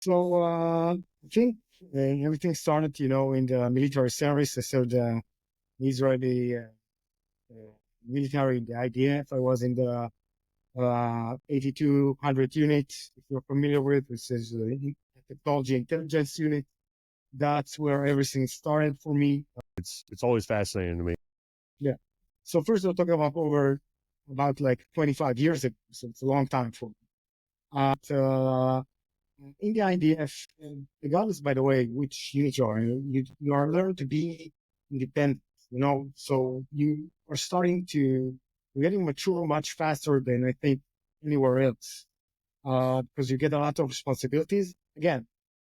I think everything started, in the military service. I served Israeli military in the IDF. I was in the 8200 unit, if you're familiar with, which is the technology intelligence unit. That's where everything started for me. It's always fascinating to me. Yeah. So first we're talking about like 25 years ago. So it's a long time for me. In the IDF, regardless, by the way, which unit you are, you are learning to be independent, so you are you're getting mature much faster than I think anywhere else, because you get a lot of responsibilities. Again,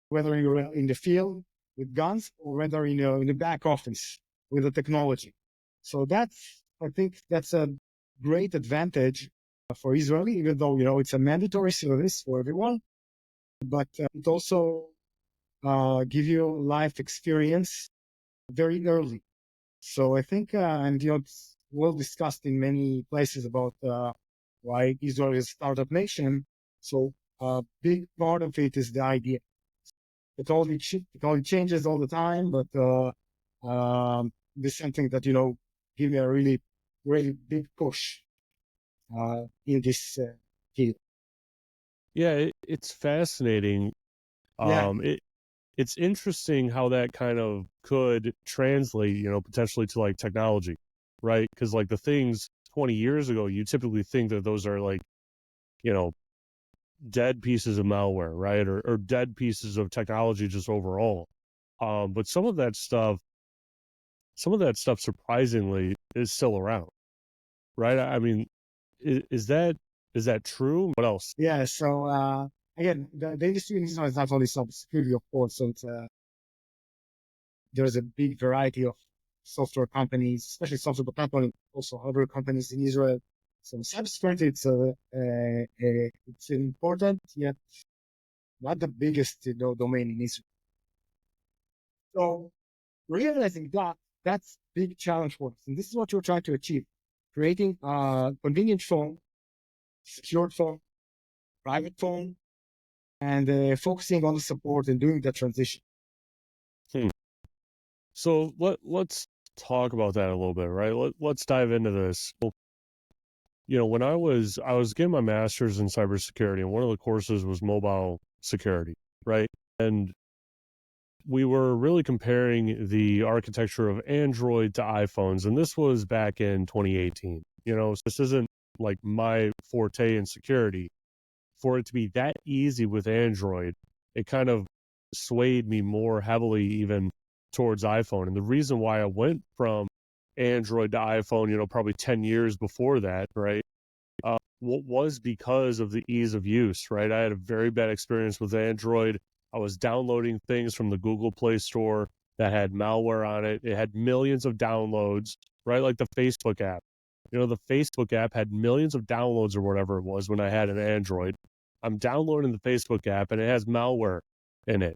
whether you're in the field with guns or whether, in the back office with the technology. So I think that's a great advantage for Israeli, even though, it's a mandatory service for everyone, but it also give you life experience very early. So I think, and it's well discussed in many places about why Israel is a startup nation. So a big part of it is the idea. It all changes all the time, but this is something that, give me a really, really big push in this field. Yeah, it's fascinating. Yeah, It's interesting how that kind of could translate, potentially to like technology, right? Because like the things 20 years ago, you typically think that those are like, you know, dead pieces of malware, right? Or dead pieces of technology just overall. But some of that stuff surprisingly is still around, right? I mean, is that true? What else? yeah. So again, the industry in Israel is not only cybersecurity, of course. So there's a big variety of software companies, especially software companies, also hardware companies in Israel. So cybersecurity, it's important, yet not the biggest, domain in Israel. So realizing that's big challenge for us, and this is what you're trying to achieve: creating a convenient phone, secured phone, private phone, and focusing on the support and doing the transition. Hmm. So let's talk about that a little bit, right? Let's dive into this. When I was getting my master's in cybersecurity, and one of the courses was mobile security, right? And we were really comparing the architecture of Android to iPhones, and this was back in 2018. So this isn't like my forte in security. For it to be that easy with Android, it kind of swayed me more heavily even towards iPhone. And the reason why I went from Android to iPhone, probably 10 years before that, right? What was because of the ease of use, right? I had a very bad experience with Android. I was downloading things from the Google Play Store that had malware on it. It had millions of downloads, right? Like the Facebook app. The Facebook app had millions of downloads or whatever it was when I had an Android. I'm downloading the Facebook app and it has malware in it,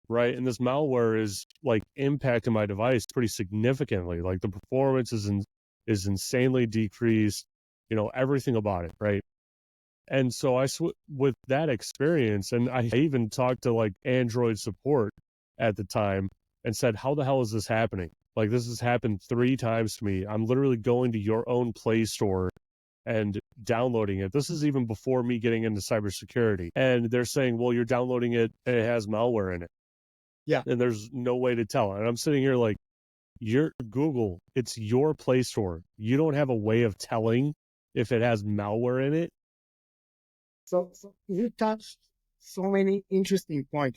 right? And this malware is like impacting my device pretty significantly. Like the performance is insanely decreased, everything about it, right? And so with that experience, and I even talked to like Android support at the time and said, how the hell is this happening? Like this has happened 3 times to me. I'm literally going to your own Play Store and downloading it. This is even before me getting into cybersecurity. And they're saying, well, you're downloading it and it has malware in it. Yeah. And there's no way to tell. And I'm sitting here like, you're Google, it's your Play Store. You don't have a way of telling if it has malware in it. So you touched so many interesting points.